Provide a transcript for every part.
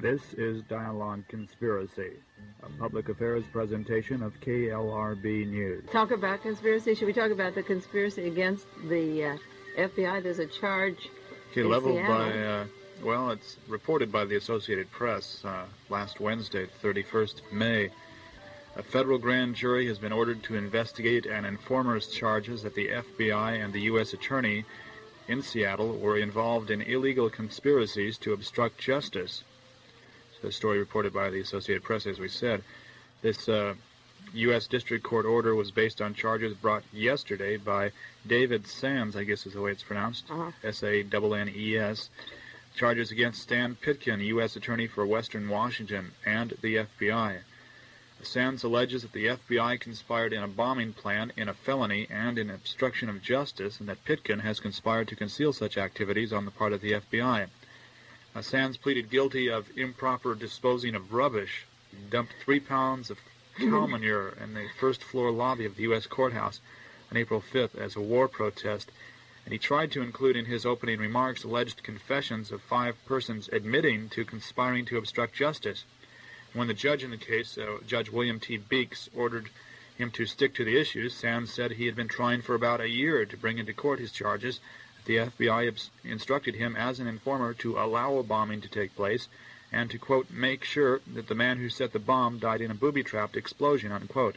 This is Dialogue Conspiracy, a public affairs presentation of KLRB News. Talk about conspiracy. Should we talk about the conspiracy against the FBI? There's a charge leveled by, well, it's reported by the Associated Press last Wednesday, 31st of May. A federal grand jury has been ordered to investigate an informer's charges that the FBI and the U.S. Attorney in Seattle were involved in illegal conspiracies to obstruct justice. The story reported by the Associated Press, as we said. This U.S. District Court order was based on charges brought yesterday by David Sands, I guess is the way it's pronounced, S-A-N-N-E-S, charges against Stan Pitkin, U.S. Attorney for Western Washington, and the FBI. Sands alleges that the FBI conspired in a bombing plan, in a felony, and in obstruction of justice, and that Pitkin has conspired to conceal such activities on the part of the FBI. Sands pleaded guilty of improper disposing of rubbish. He dumped 3 pounds of cow manure in the first-floor lobby of the U.S. courthouse on April 5th as a war protest, and he tried to include in his opening remarks alleged confessions of 5 persons admitting to conspiring to obstruct justice. When the judge in the case, Judge William T. Beeks, ordered him to stick to the issues, Sands said he had been trying for about a year to bring into court his charges. The FBI instructed him as an informer to allow a bombing to take place and to, quote, make sure that the man who set the bomb died in a booby-trapped explosion, unquote.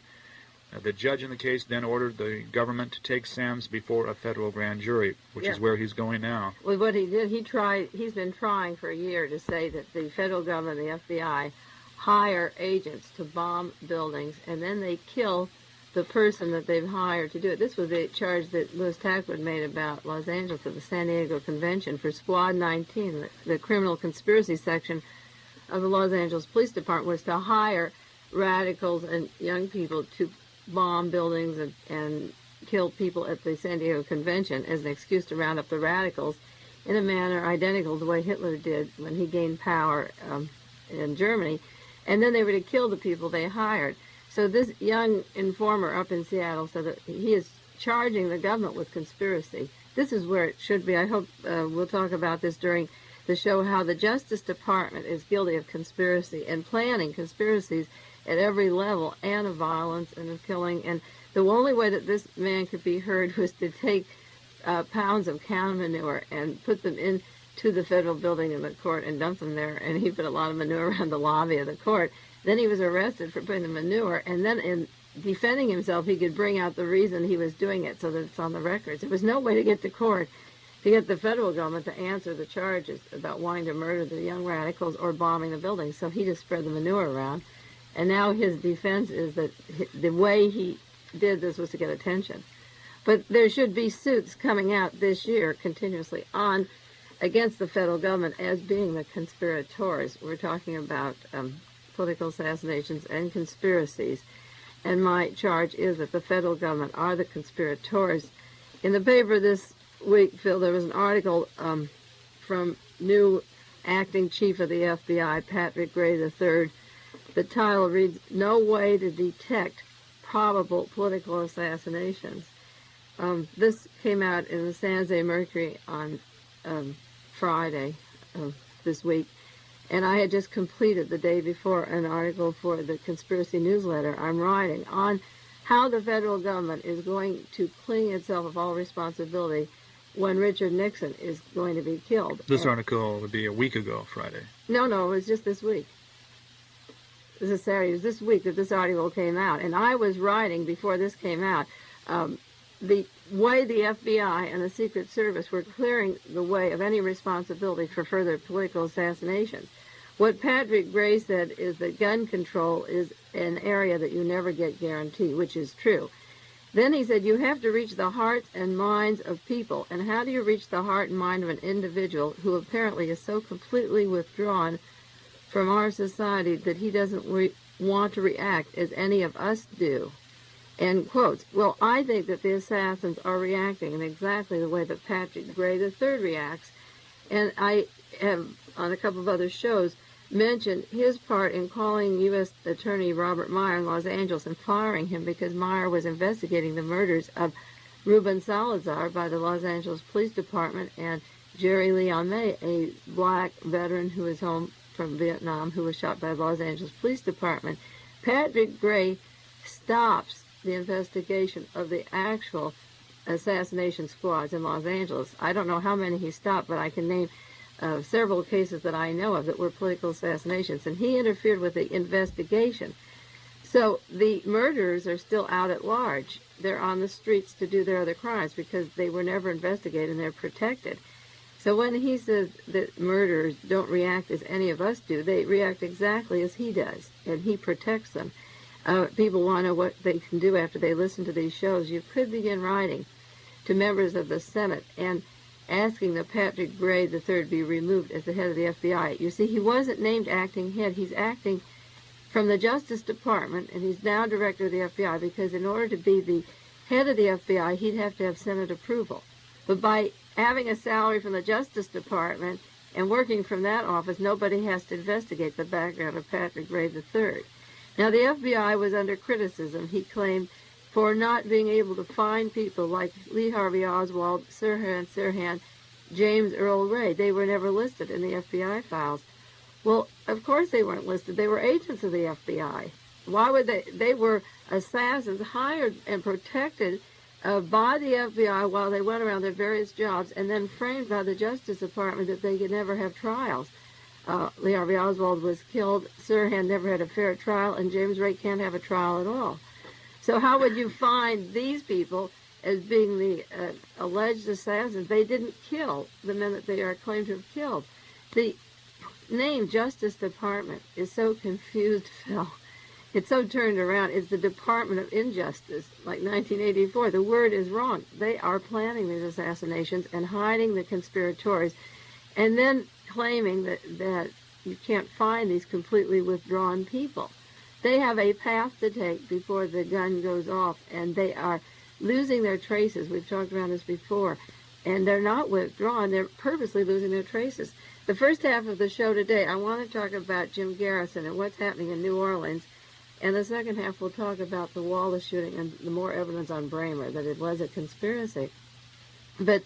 The judge in the case then ordered the government to take Sands before a federal grand jury, which is where he's going now. Well, what he did, he's been trying for a year to say that the federal government, the FBI, hire agents to bomb buildings, and then they kill the person that they've hired to do it. This was a charge that Louis Tackwood made about Los Angeles at the San Diego Convention for Squad 19, the criminal conspiracy section of the Los Angeles Police Department, was to hire radicals and young people to bomb buildings and kill people at the San Diego Convention as an excuse to round up the radicals in a manner identical to the way Hitler did when he gained power in Germany. And then they were to kill the people they hired. So this young informer up in Seattle said that he is charging the government with conspiracy. This is where it should be. I hope we'll talk about this during the show, how the Justice Department is guilty of conspiracy and planning conspiracies at every level, and of violence and of killing. And the only way that this man could be heard was to take pounds of cow manure and put them into the federal building in the court and dump them there. And he put a lot of manure around the lobby of the court. Then he was arrested for putting the manure, and then in defending himself, he could bring out the reason he was doing it so that it's on the records. There was no way to get to court to get the federal government to answer the charges about wanting to murder the young radicals or bombing the building, so he just spread the manure around. And now his defense is that the way he did this was to get attention. But there should be suits coming out this year continuously on against the federal government as being the conspirators. We're talking about political assassinations and conspiracies, and my charge is that the federal government are the conspirators. In the paper this week, Phil, there was an article from new acting chief of the FBI, Patrick Gray III. The title reads, "No Way to Detect Probable Political Assassinations." This came out in the San Jose Mercury on Friday of this week. And I had just completed the day before an article for the Conspiracy newsletter I'm writing on how the federal government is going to clean itself of all responsibility when Richard Nixon is going to be killed. This article would be a week ago, Friday. No, it was just this week. This is Saturday. It was this week that this article came out. And I was writing, before this came out, the way the FBI and the Secret Service were clearing the way of any responsibility for further political assassinations. What Patrick Gray said is that gun control is an area that you never get guaranteed, which is true. Then he said you have to reach the hearts and minds of people. And how do you reach the heart and mind of an individual who apparently is so completely withdrawn from our society that he doesn't want to react as any of us do? End quotes. Well, I think that the assassins are reacting in exactly the way that Patrick Gray III reacts. And I have, on a couple of other shows, mentioned his part in calling U.S. Attorney Robert Meyer in Los Angeles and firing him because Meyer was investigating the murders of Ruben Salazar by the Los Angeles Police Department and Jerry Leon May, a black veteran who is home from Vietnam who was shot by the Los Angeles Police Department. Patrick Gray stops the investigation of the actual assassination squads in Los Angeles. I don't know how many he stopped, but I can name several cases that I know of that were political assassinations, and he interfered with the investigation. So the murderers are still out at large. They're on the streets to do their other crimes because they were never investigated and they're protected. So when he says that murderers don't react as any of us do, they react exactly as he does, and he protects them. People want to know what they can do after they listen to these shows. You could begin writing to members of the Senate and asking that Patrick Gray III be removed as the head of the FBI. You see, he wasn't named acting head. He's acting from the Justice Department, and he's now director of the FBI, because in order to be the head of the FBI, he'd have to have Senate approval. But by having a salary from the Justice Department and working from that office, nobody has to investigate the background of Patrick Gray III. Now, the FBI was under criticism, he claimed, for not being able to find people like Lee Harvey Oswald, Sirhan Sirhan, James Earl Ray. They were never listed in the FBI files. Well, of course they weren't listed. They were agents of the FBI. Why would they? They were assassins hired and protected by the FBI while they went around their various jobs, and then framed by the Justice Department that they could never have trials. Lee Harvey Oswald was killed. Sirhan never had a fair trial, and James Ray can't have a trial at all. So how would you find these people as being the alleged assassins? They didn't kill the men that they are claimed to have killed. The name Justice Department is so confused, Phil. It's so turned around. It's the Department of Injustice, like 1984. The word is wrong. They are planning these assassinations and hiding the conspirators, and then claiming that you can't find these completely withdrawn people. They have a path to take before the gun goes off, and they are losing their traces. We've talked about this before. And they're not withdrawn. They're purposely losing their traces. The first half of the show today, I want to talk about Jim Garrison and what's happening in New Orleans. And the second half, we'll talk about the Wallace shooting and the more evidence on Bramer, that it was a conspiracy. But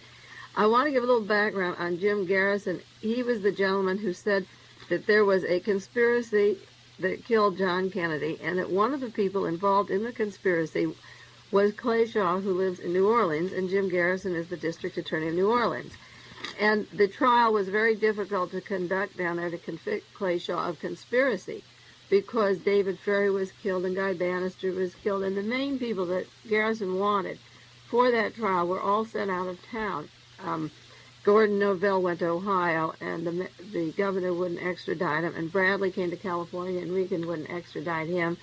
I want to give a little background on Jim Garrison. He was the gentleman who said that there was a conspiracy that killed John Kennedy, and that one of the people involved in the conspiracy was Clay Shaw, who lives in New Orleans, and Jim Garrison is the district attorney of New Orleans. And the trial was very difficult to conduct down there to convict Clay Shaw of conspiracy, because David Ferry was killed and Guy Bannister was killed, and the main people that Garrison wanted for that trial were all sent out of town. Gordon Novell went to Ohio, and the governor wouldn't extradite him, and Bradley came to California, and Reagan wouldn't extradite him,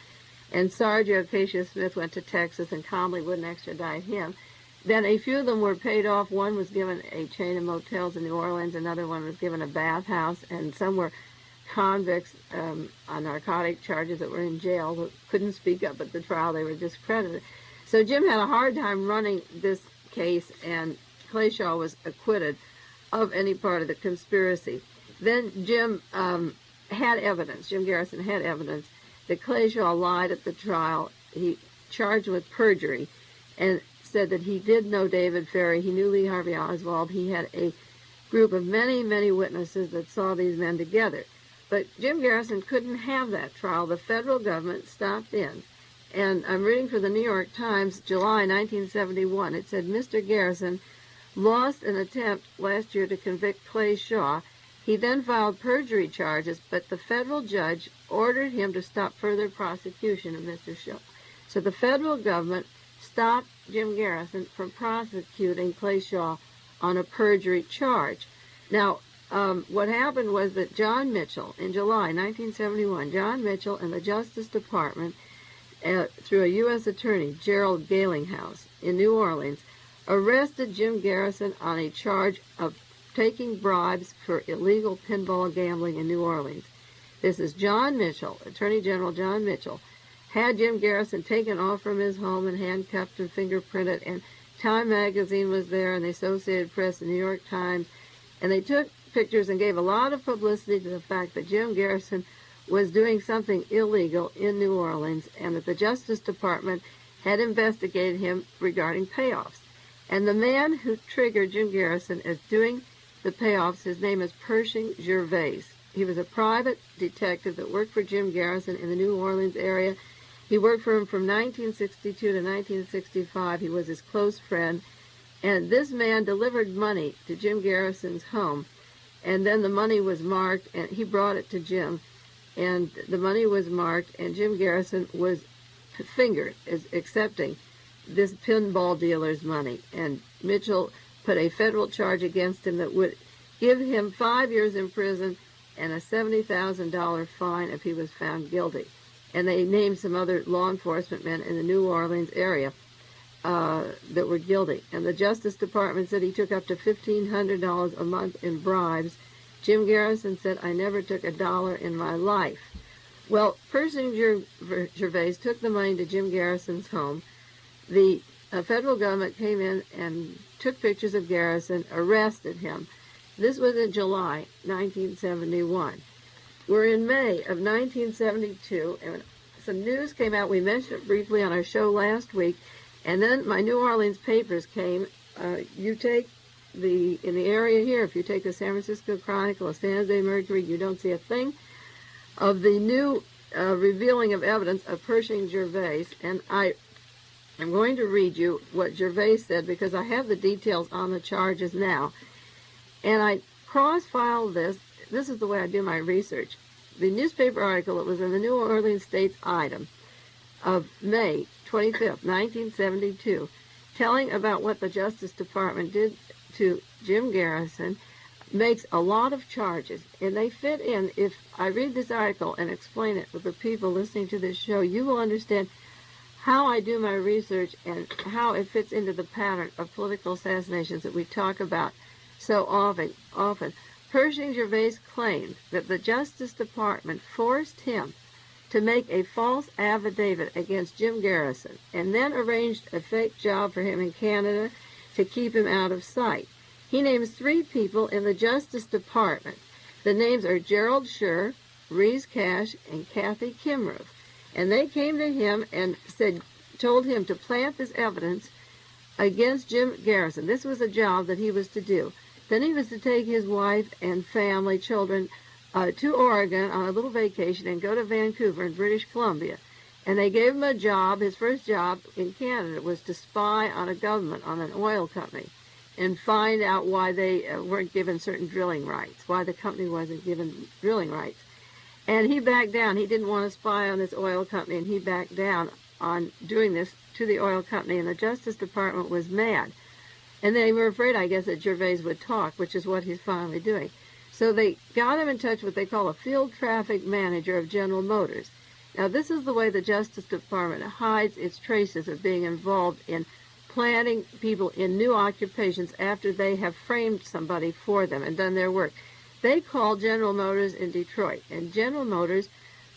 and Sergio Acacia Smith went to Texas, and Comley wouldn't extradite him. Then a few of them were paid off. One was given a chain of motels in New Orleans, another one was given a bathhouse, and some were convicts on narcotic charges that were in jail who couldn't speak up at the trial. They were discredited. So Jim had a hard time running this case, and Clay Shaw was acquitted of any part of the conspiracy. Then Jim had evidence, Jim Garrison had evidence that Clay Shaw lied at the trial. He charged with perjury and said that he did know David Ferry, he knew Lee Harvey Oswald, he had a group of many, many witnesses that saw these men together. But Jim Garrison couldn't have that trial. The federal government stopped in. And I'm reading from the New York Times, July 1971. It said, Mr. Garrison lost an attempt last year to convict Clay Shaw. He then filed perjury charges, but the federal judge ordered him to stop further prosecution of Mr. Shaw. So the federal government stopped Jim Garrison from prosecuting Clay Shaw on a perjury charge. Now, what happened was that John Mitchell, in July 1971, John Mitchell and the Justice Department, through a U.S. attorney, Gerald Galinghouse, in New Orleans, arrested Jim Garrison on a charge of taking bribes for illegal pinball gambling in New Orleans. This is John Mitchell, Attorney General John Mitchell, had Jim Garrison taken off from his home and handcuffed and fingerprinted, and Time Magazine was there, and the Associated Press, the New York Times, and they took pictures and gave a lot of publicity to the fact that Jim Garrison was doing something illegal in New Orleans, and that the Justice Department had investigated him regarding payoffs. And the man who triggered Jim Garrison as doing the payoffs, his name is Pershing Gervais. He was a private detective that worked for Jim Garrison in the New Orleans area. He worked for him from 1962 to 1965. He was his close friend. And this man delivered money to Jim Garrison's home. And then the money was marked, and he brought it to Jim. And the money was marked, and Jim Garrison was fingered as accepting this pinball dealer's money. And Mitchell put a federal charge against him that would give him 5 years in prison and a $70,000 fine if he was found guilty. And they named some other law enforcement men in the New Orleans area that were guilty. And the Justice Department said he took up to $1,500 a month in bribes. Jim Garrison said, "I never took $1 in my life." Well, Pershing Gervais took the money to Jim Garrison's home. The federal government came in and took pictures of Garrison, arrested him. This was in July 1971. We're in May of 1972, and some news came out. We mentioned it briefly on our show last week, and then my New Orleans papers came. You take in the area here, if you take the San Francisco Chronicle, the San Jose Mercury, you don't see a thing of the new revealing of evidence of Pershing Gervais. And I'm going to read you what Gervais said, because I have the details on the charges now. And I cross-filed this. This is the way I do my research. The newspaper article, it was in the New Orleans State's item of May 25th, 1972, telling about what the Justice Department did to Jim Garrison, makes a lot of charges. And they fit in. If I read this article and explain it with the people listening to this show, you will understand how I do my research and how it fits into the pattern of political assassinations that we talk about so often. Pershing Gervais claimed that the Justice Department forced him to make a false affidavit against Jim Garrison and then arranged a fake job for him in Canada to keep him out of sight. He names 3 people in the Justice Department. The names are Gerald Scher, Reese Cash, and Kathy Kimruth. And they came to him and told him to plant this evidence against Jim Garrison. This was a job that he was to do. Then he was to take his wife and family, children, to Oregon on a little vacation and go to Vancouver in British Columbia. And they gave him a job. His first job in Canada was to spy on a government, on an oil company, and find out why they weren't given certain drilling rights, why the company wasn't given drilling rights. And he backed down. He didn't want to spy on this oil company, and he backed down on doing this to the oil company, and the Justice Department was mad. And they were afraid, I guess, that Gervais would talk, which is what he's finally doing. So they got him in touch with what they call a field traffic manager of General Motors. Now, this is the way the Justice Department hides its traces of being involved in planting people in new occupations after they have framed somebody for them and done their work. They call General Motors in Detroit, and General Motors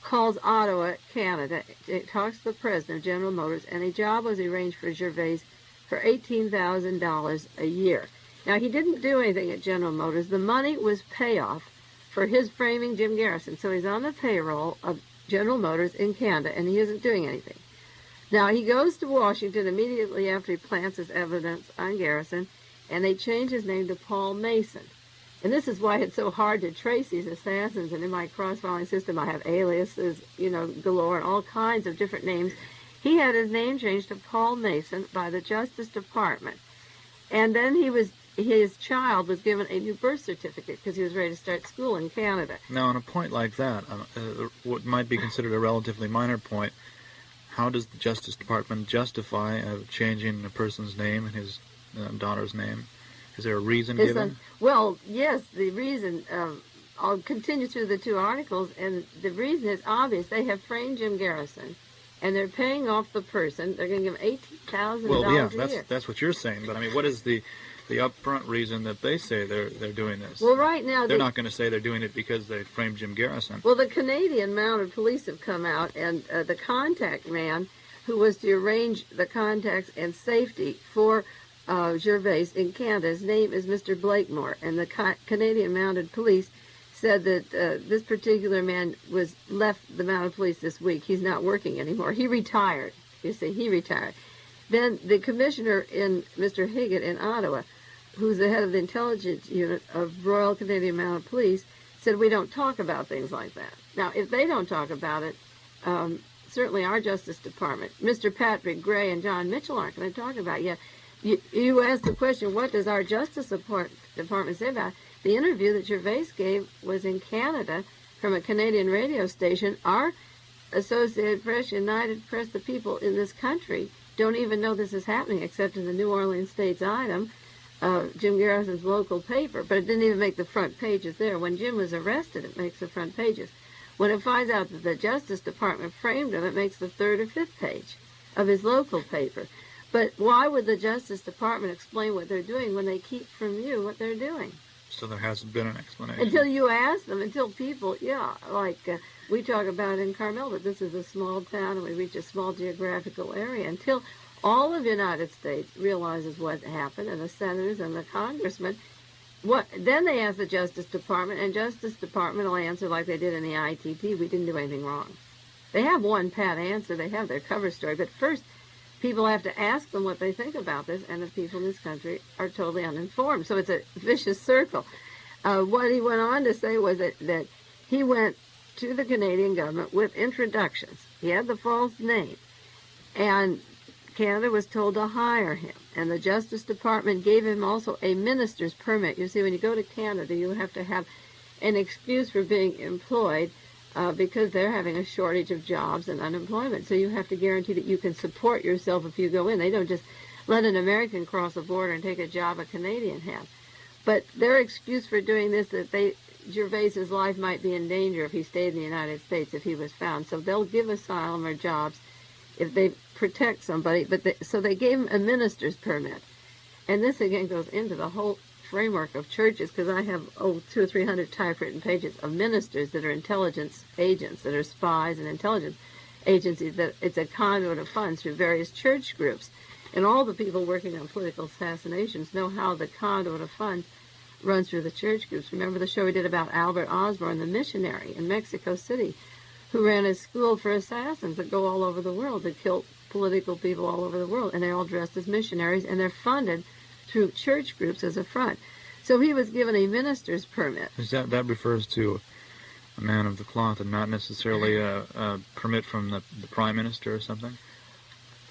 calls Ottawa, Canada. It talks to the president of General Motors, and a job was arranged for Gervais for $18,000 a year. Now, he didn't do anything at General Motors. The money was payoff for his framing Jim Garrison. So he's on the payroll of General Motors in Canada, and he isn't doing anything. Now, he goes to Washington immediately after he plants his evidence on Garrison, and they change his name to Paul Mason. And this is why it's so hard to trace these assassins. And in my cross-filing system, I have aliases, galore, and all kinds of different names. He had his name changed to Paul Mason by the Justice Department. And then his child was given a new birth certificate because he was ready to start school in Canada. Now, on a point like that, what might be considered a relatively minor point, how does the Justice Department justify changing a person's name and his daughter's name? Is there a reason given? Well, yes, the reason, I'll continue through the 2 articles, and the reason is obvious. They have framed Jim Garrison, and they're paying off the person. They're going to give him $18,000 a year. That's what you're saying, but I mean, what is the upfront reason that they say they're doing this? Well, right now they're not going to say they're doing it because they framed Jim Garrison. Well, the Canadian Mounted Police have come out, and the contact man who was to arrange the contacts and safety for Gervais in Canada, his name is Mr. Blakemore, and the Canadian Mounted Police said that this particular man left the Mounted Police this week. He's not working anymore. He retired. You see, he retired. Then the commissioner in Mr. Higgett in Ottawa, who's the head of the intelligence unit of Royal Canadian Mounted Police, said we don't talk about things like that. Now, if they don't talk about it, certainly our Justice Department, Mr. Patrick Gray and John Mitchell aren't going to talk about it. You asked the question, what does our Justice Department say about it? The interview that Gervais gave was in Canada from a Canadian radio station. Our Associated Press, United Press, the people in this country don't even know this is happening except in the New Orleans State's item, Jim Garrison's local paper. But it didn't even make the front pages there. When Jim was arrested, it makes the front pages. When it finds out that the Justice Department framed him, it makes the 3rd or 5th page of his local paper. But why would the Justice Department explain what they're doing when they keep from you what they're doing? So there hasn't been an explanation. Until you ask them, until people, we talk about in Carmel that this is a small town and we reach a small geographical area. Until all of the United States realizes what happened, and the senators and the congressmen, then they ask the Justice Department, and Justice Department will answer like they did in the ITT, we didn't do anything wrong. They have one pat answer, they have their cover story, but first people have to ask them what they think about this, and the people in this country are totally uninformed. So it's a vicious circle. What he went on to say was that he went to the Canadian government with introductions. He had the false name, and Canada was told to hire him, and the Justice Department gave him also a minister's permit. You see, when you go to Canada, you have to have an excuse for being employed because they're having a shortage of jobs and unemployment. So you have to guarantee that you can support yourself if you go in. They don't just let an American cross the border and take a job a Canadian has. But their excuse for doing this is that Gervais's life might be in danger if he stayed in the United States if he was found. So they'll give asylum or jobs if they protect somebody. So they gave him a minister's permit. And this again goes into the whole framework of churches, because I have 200 or 300 typewritten pages of ministers that are intelligence agents, that are spies and intelligence agencies, that it's a conduit of funds through various church groups. And all the people working on political assassinations know how the conduit of funds runs through the church groups. Remember the show we did about Albert Osborne, the missionary in Mexico City, who ran a school for assassins that go all over the world, that kill political people all over the world, and they're all dressed as missionaries, and they're funded through church groups as a front. So he was given a minister's permit. That refers to a man of the cloth and not necessarily a permit from the Prime Minister or something?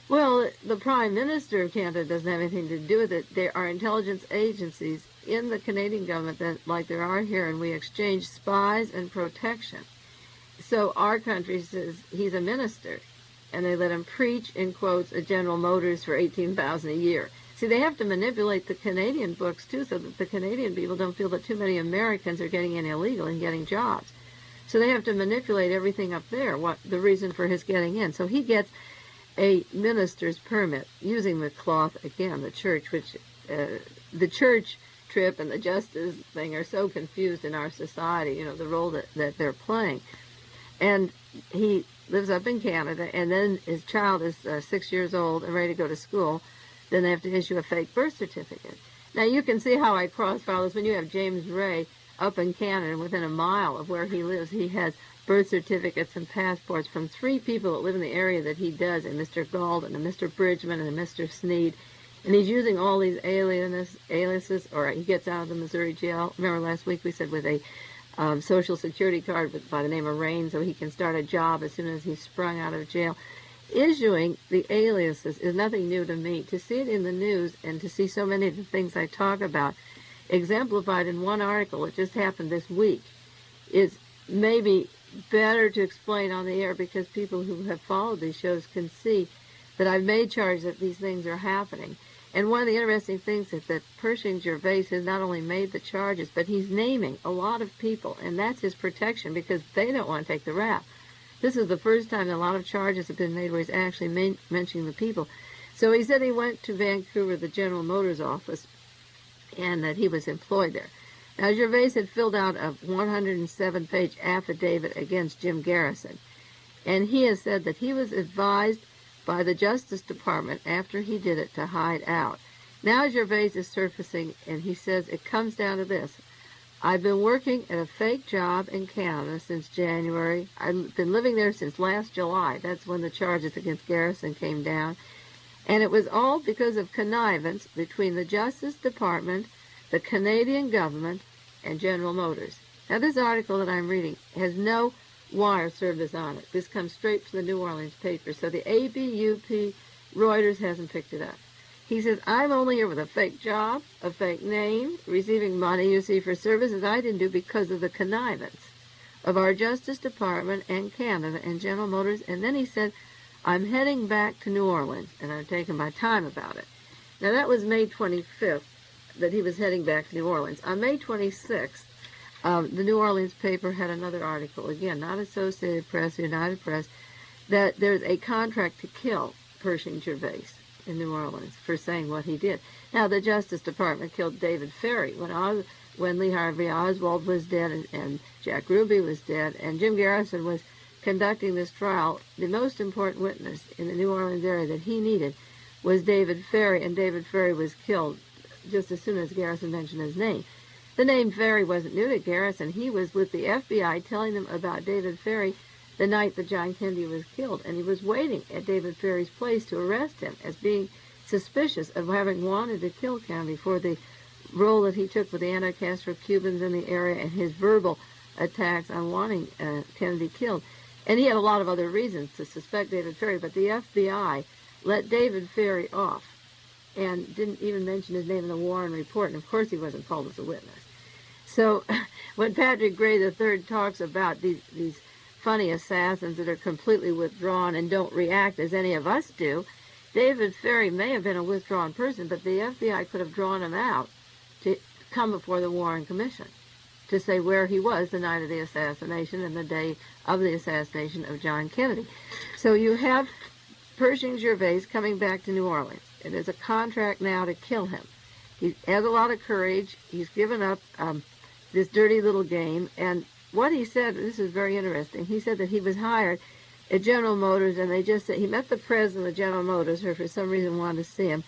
Well, the Prime Minister of Canada doesn't have anything to do with it. There are intelligence agencies in the Canadian government that, like there are here, and we exchange spies and protection. So our country says he's a minister, and they let him preach, in quotes, a General Motors for $18,000 a year. See, they have to manipulate the Canadian books, too, so that the Canadian people don't feel that too many Americans are getting in illegal and getting jobs. So they have to manipulate everything up there, what the reason for his getting in. So he gets a minister's permit using the cloth, again, the church, which the church trip and the justice thing are so confused in our society, the role that they're playing. And he lives up in Canada, and then his child is 6 years old and ready to go to school. Then they have to issue a fake birth certificate. Now, you can see how I cross-file this. When you have James Ray up in Canada, and within a mile of where he lives, he has birth certificates and passports from 3 people that live in the area that he does, and Mr. Galden and Mr. Bridgman and Mr. Sneed. And he's using all these aliases, or he gets out of the Missouri jail. Remember last week we said with a Social Security card by the name of Rain, so he can start a job as soon as he's sprung out of jail. Issuing the aliases is nothing new to me. To see it in the news and to see so many of the things I talk about exemplified in one article that just happened this week is maybe better to explain on the air, because people who have followed these shows can see that I've made charges that these things are happening. And one of the interesting things is that Pershing Gervais has not only made the charges, but he's naming a lot of people, and that's his protection, because they don't want to take the rap. This is the first time a lot of charges have been made where he's actually mentioning the people. So he said he went to Vancouver, the General Motors office, and that he was employed there. Now, Gervais had filled out a 107-page affidavit against Jim Garrison, and he has said that he was advised by the Justice Department after he did it to hide out. Now Gervais is surfacing, and he says it comes down to this. I've been working at a fake job in Canada since January. I've been living there since last July. That's when the charges against Garrison came down. And it was all because of connivance between the Justice Department, the Canadian government, and General Motors. Now, this article that I'm reading has no wire service on it. This comes straight from the New Orleans paper. So the ABUP Reuters hasn't picked it up. He says, I'm only here with a fake job, a fake name, receiving money, you see, for services I didn't do because of the connivance of our Justice Department and Canada and General Motors. And then he said, I'm heading back to New Orleans, and I'm taking my time about it. Now, that was May 25th that he was heading back to New Orleans. On May 26th, the New Orleans paper had another article, again, not Associated Press, United Press, that there's a contract to kill Pershing Gervais in New Orleans for saying what he did. Now, the Justice Department killed David Ferry when Lee Harvey Oswald was dead and Jack Ruby was dead, and Jim Garrison was conducting this trial. The most important witness in the New Orleans area that he needed was David Ferry, and David Ferry was killed just as soon as Garrison mentioned his name. The name Ferry wasn't new to Garrison. He was with the FBI telling them about David Ferry the night that John Kennedy was killed, and he was waiting at David Ferry's place to arrest him as being suspicious of having wanted to kill Kennedy for the role that he took with the anti-Castro Cubans in the area and his verbal attacks on wanting Kennedy killed. And he had a lot of other reasons to suspect David Ferry, but the FBI let David Ferry off and didn't even mention his name in the Warren report, and of course he wasn't called as a witness. So when Patrick Gray III talks about these funny assassins that are completely withdrawn and don't react as any of us do, David Ferry may have been a withdrawn person, but the FBI could have drawn him out to come before the Warren Commission to say where he was the night of the assassination and the day of the assassination of John Kennedy. So you have Pershing Gervais coming back to New Orleans. It is a contract now to kill him. He has a lot of courage. He's given up this dirty little game. And what he said, this is very interesting, he said that he was hired at General Motors, and they just said, he met the president of General Motors, who for some reason wanted to see him,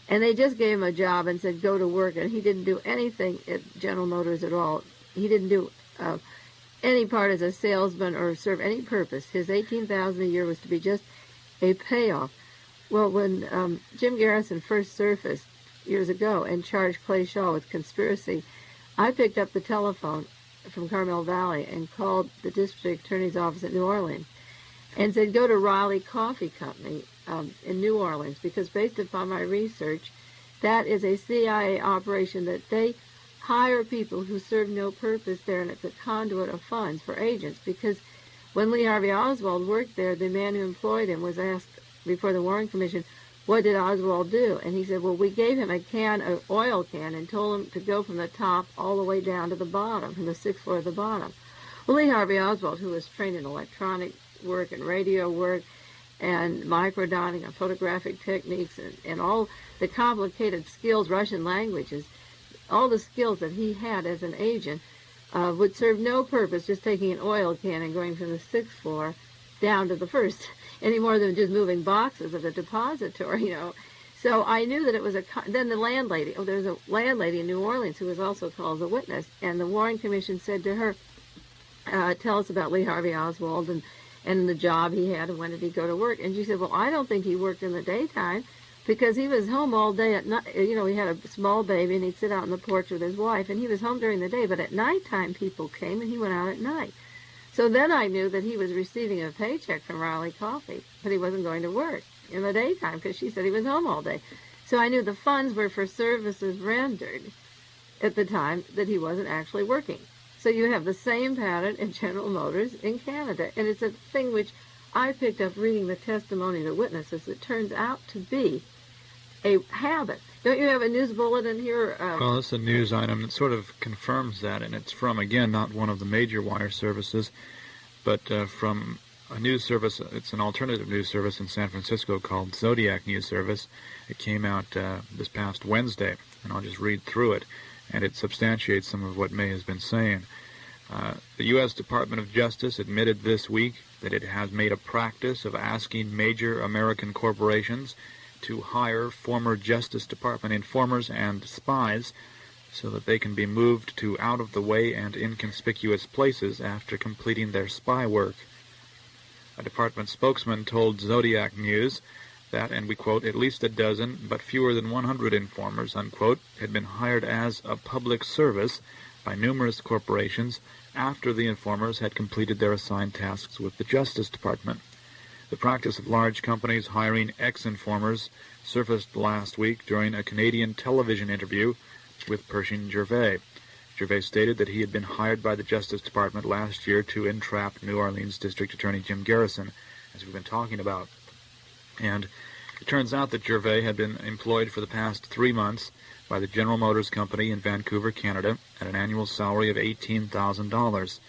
and they just gave him a job and said, go to work, and he didn't do anything at General Motors at all. He didn't do any part as a salesman or serve any purpose. His $18,000 a year was to be just a payoff. Well, when Jim Garrison first surfaced years ago and charged Clay Shaw with conspiracy, I picked up the telephone from Carmel Valley and called the district attorney's office at New Orleans and said, go to Riley Coffee Company in New Orleans, because based upon my research, that is a CIA operation that they hire people who serve no purpose there, and it's a conduit of funds for agents. Because when Lee Harvey Oswald worked there, the man who employed him was asked before the Warren Commission, what did Oswald do? And he said, well, we gave him an oil can, and told him to go from the top all the way down to the bottom, from the sixth floor to the bottom. Well, Lee Harvey Oswald, who was trained in electronic work and radio work and microdonning and photographic techniques and all the complicated skills, Russian languages, all the skills that he had as an agent, would serve no purpose just taking an oil can and going from the sixth floor down to the first, any more than just moving boxes at the depository, So I knew that it was then the landlady, there's a landlady in New Orleans who was also called as a witness, and the Warren Commission said to her, tell us about Lee Harvey Oswald and the job he had and when did he go to work. And she said, well, I don't think he worked in the daytime because he was home all day at night. He had a small baby and he'd sit out on the porch with his wife, and he was home during the day, but at nighttime people came and he went out at night. So then I knew that he was receiving a paycheck from Riley Coffee, but he wasn't going to work in the daytime because she said he was home all day. So I knew the funds were for services rendered at the time that he wasn't actually working. So you have the same pattern in General Motors in Canada. And it's a thing which I picked up reading the testimony of the witnesses. It turns out to be a habit. Don't you have a news bulletin here? Well, it's a news item that sort of confirms that, and it's from, again, not one of the major wire services, but from a news service. It's an alternative news service in San Francisco called Zodiac News Service. It came out this past Wednesday, and I'll just read through it, and it substantiates some of what Mae has been saying. The U.S. Department of Justice admitted this week that it has made a practice of asking major American corporations to hire former Justice Department informers and spies so that they can be moved to out-of-the-way and inconspicuous places after completing their spy work. A department spokesman told Zodiac News that, and we quote, at least a dozen, but fewer than 100 informers, unquote, had been hired as a public service by numerous corporations after the informers had completed their assigned tasks with the Justice Department. The practice of large companies hiring ex-informers surfaced last week during a Canadian television interview with Pershing Gervais. Gervais stated that he had been hired by the Justice Department last year to entrap New Orleans District Attorney Jim Garrison, as we've been talking about. And it turns out that Gervais had been employed for the past 3 months by the General Motors Company in Vancouver, Canada, at an annual salary of $18,000.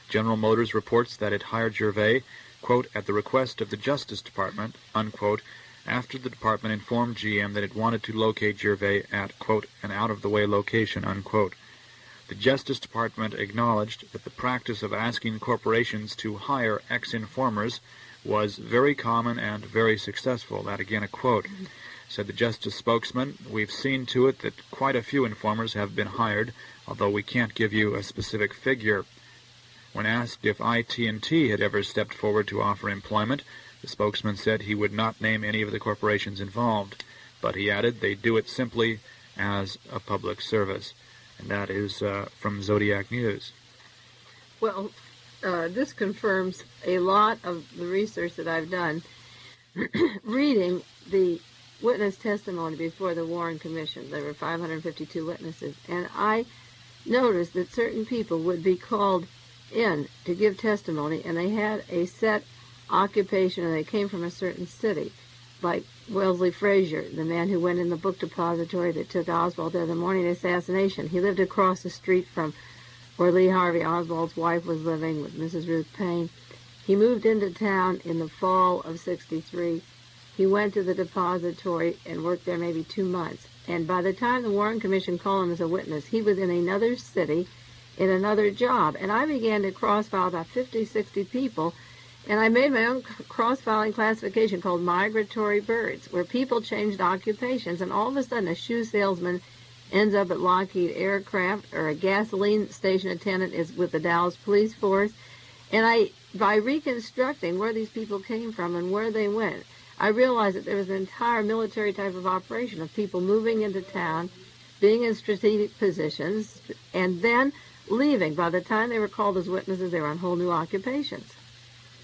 General Motors reports that it hired Gervais, quote, at the request of the Justice Department, unquote, after the department informed GM that it wanted to locate Gervais at, quote, an out-of-the-way location, unquote. The Justice Department acknowledged that the practice of asking corporations to hire ex-informers was very common and very successful. That, again, a quote. Said the Justice spokesman, "We've seen to it that quite a few informers have been hired, although we can't give you a specific figure." When asked if IT&T had ever stepped forward to offer employment, the spokesman said he would not name any of the corporations involved, but he added they do it simply as a public service. And that is from Zodiac News. Well, this confirms a lot of the research that I've done reading the witness testimony before the Warren Commission. There were 552 witnesses, and I noticed that certain people would be called in to give testimony, and they had a set occupation, and they came from a certain city, like Wellesley Frazier, the man who went in the book depository that took Oswald there the morning of the assassination. He lived across the street from where Lee Harvey Oswald's wife was living with Mrs. Ruth Payne. He moved into town in the fall of '63. He went to the depository and worked there maybe 2 months. And by the time the Warren Commission called him as a witness, he was in another city in another job. And I began to cross-file about 50, 60 people, and I made my own cross-filing classification called migratory birds, where people changed occupations, and all of a sudden a shoe salesman ends up at Lockheed Aircraft, or a gasoline station attendant is with the Dallas Police Force. And by reconstructing where these people came from and where they went, I realized that there was an entire military type of operation of people moving into town, being in strategic positions, and then leaving. By the time they were called as witnesses, they were on whole new occupations.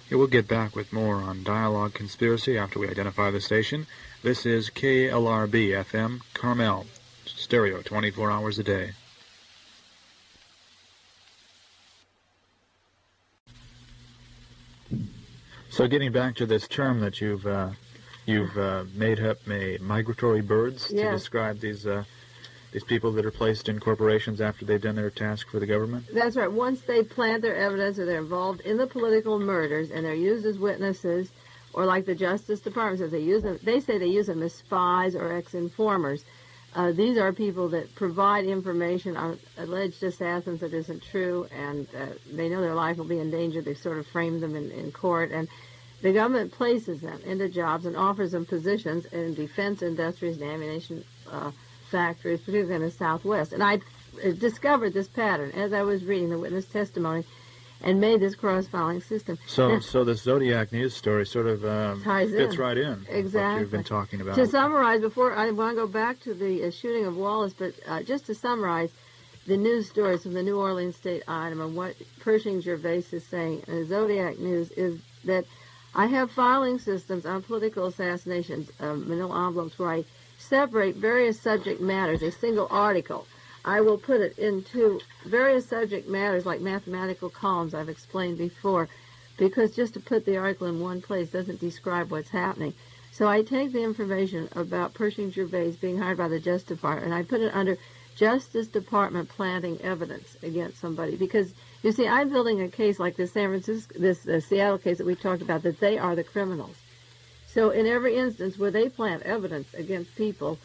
Yeah, we'll get back with more on Dialogue Conspiracy after we identify the station. This is KLRB FM, Carmel, stereo 24 hours a day. So getting back to this term that you've made up, migratory birds, Yes. to describe these people that are placed in corporations after they've done their task for the government? That's right. Once they plant their evidence or they're involved in the political murders and they're used as witnesses, or like the Justice Department says, they say they use them as spies or ex-informers. These are people that provide information on alleged assassins that isn't true, and they know their life will be in danger. They've sort of framed them in court, and the government places them into jobs and offers them positions in defense industries and ammunition factories, particularly in the Southwest. And I discovered this pattern as I was reading the witness testimony and made this cross-filing system. So the Zodiac News story sort of fits right in with what you've been talking about. To summarize, before I want to go back to the shooting of Wallace, but just to summarize the news stories from the New Orleans State Item and what Pershing Gervais is saying in the Zodiac News is that I have filing systems on political assassinations, manila envelopes, where I separate various subject matters, a single article. I will put it into various subject matters like mathematical columns I've explained before, because just to put the article in one place doesn't describe what's happening. So I take the information about Pershing Gervais being hired by the Justice Department and I put it under Justice Department planting evidence against somebody, because you see, I'm building a case like this Seattle case that we talked about, that they are the criminals. So in every instance where they plant evidence against people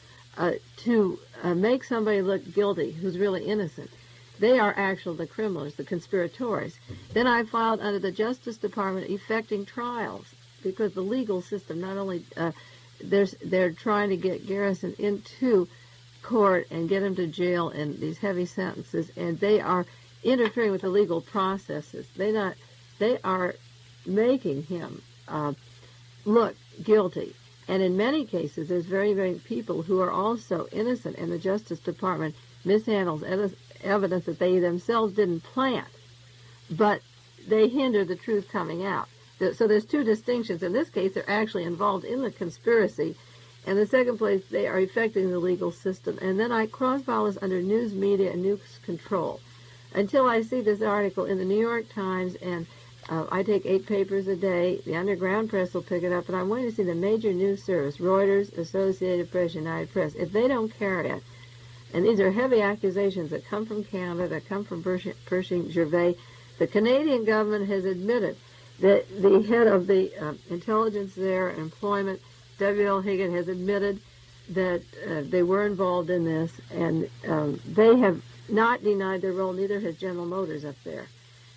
to make somebody look guilty who's really innocent, they are actually the criminals, the conspirators. Then I filed under the Justice Department effecting trials, because the legal system not only they're trying to get Garrison into court and get him to jail in these heavy sentences, and they are interfering with the legal processes. They are making him look guilty. And in many cases, there's very, very people who are also innocent, and the Justice Department mishandles evidence that they themselves didn't plant, but they hinder the truth coming out. So there's two distinctions. In this case, they're actually involved in the conspiracy. And the second place, they are affecting the legal system. And then I cross-file this under news media and news control until I see this article in the New York Times, and I take 8 papers a day. The underground press will pick it up, and I'm waiting to see the major news service, Reuters, Associated Press, United Press, if they don't carry it. And these are heavy accusations that come from Canada, that come from Pershing Gervais. The Canadian government has admitted that the head of the intelligence there, employment, W.L. Higgin, has admitted that they were involved in this, and they have not denied their role, neither has General Motors up there.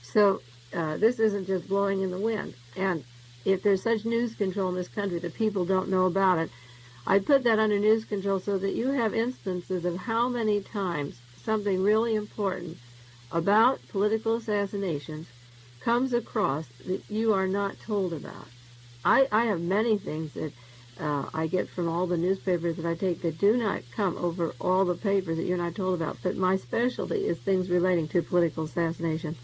So this isn't just blowing in the wind. And if there's such news control in this country that people don't know about it, I put that under news control so that you have instances of how many times something really important about political assassinations comes across that you are not told about. I have many things that I get from all the newspapers that I take that do not come over all the papers that you're not told about, but my specialty is things relating to political assassination.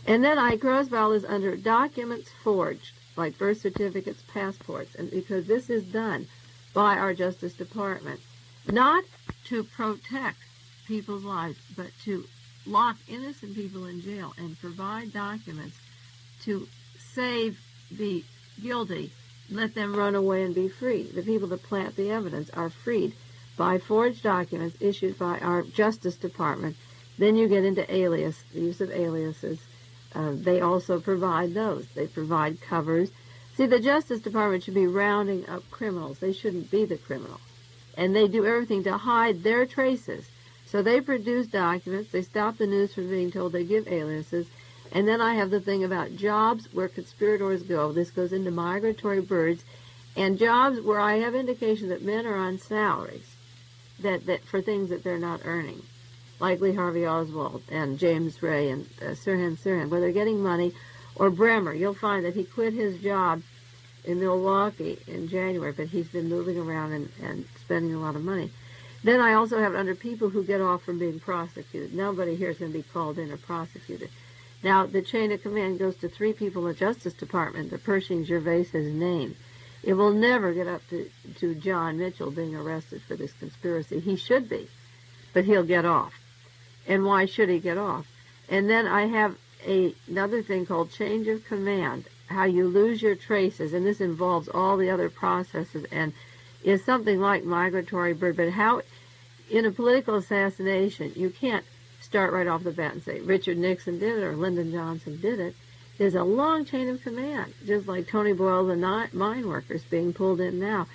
And then I cross-file this under documents forged, like birth certificates, passports, and because this is done by our Justice Department, not to protect people's lives, but to lock innocent people in jail and provide documents to save the guilty, let them run away and be free. The people that plant the evidence are freed by forged documents issued by our Justice Department. Then you get into alias, the use of aliases. They also provide those. They provide covers. See, the Justice Department should be rounding up criminals. They shouldn't be the criminal. And they do everything to hide their traces. So they produce documents. They stop the news from being told. They give aliases. And then I have the thing about jobs where conspirators go. This goes into migratory birds. And jobs where I have indication that men are on salaries that for things that they're not earning. Like Lee Harvey Oswald and James Ray and Sirhan, where they're getting money. Or Bremer, you'll find that he quit his job in Milwaukee in January, but he's been moving around and spending a lot of money. Then I also have it under people who get off from being prosecuted. Nobody here is going to be called in or prosecuted. Now, the chain of command goes to 3 people in the Justice Department that Pershing Gervais has named. It will never get up to John Mitchell being arrested for this conspiracy. He should be, but he'll get off. And why should he get off? And then I have another thing called change of command, how you lose your traces, and this involves all the other processes, and is something like migratory bird, but how in a political assassination you can't start right off the bat and say Richard Nixon did it or Lyndon Johnson did it. There's a long chain of command, just like Tony Boyle and the mine workers being pulled in now.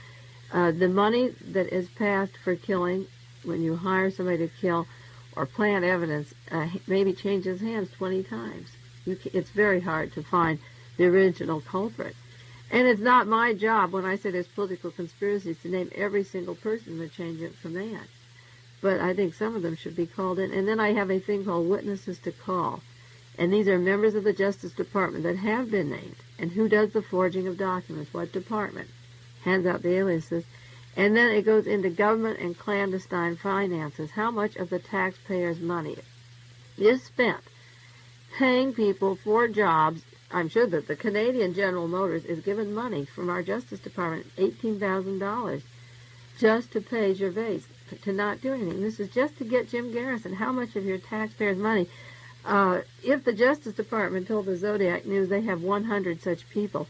The money that is passed for killing, when you hire somebody to kill or plant evidence, maybe changes hands 20 times. It's very hard to find the original culprit. And it's not my job, when I say there's political conspiracies, to name every single person in the chain of command. But I think some of them should be called in. And then I have a thing called witnesses to call. And these are members of the Justice Department that have been named. And who does the forging of documents? What department? Hands out the aliases. And then it goes into government and clandestine finances. How much of the taxpayers' money is spent paying people for jobs? I'm sure that the Canadian General Motors is given money from our Justice Department, $18,000, just to pay Gervais to not do anything. This is just to get Jim Garrison. How much of your taxpayers' money? If the Justice Department told the Zodiac News they have 100 such people,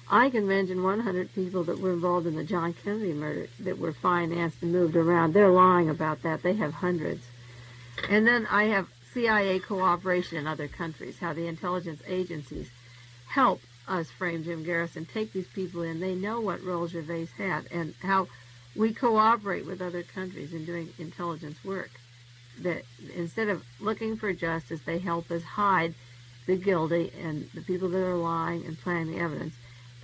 I can mention 100 people that were involved in the John Kennedy murder that were financed and moved around. They're lying about that. They have hundreds. And then I have CIA cooperation in other countries, how the intelligence agencies help us frame Jim Garrison, take these people in. They know what role Gervais had, and how we cooperate with other countries in doing intelligence work. That instead of looking for justice, they help us hide the guilty and the people that are lying and planting the evidence,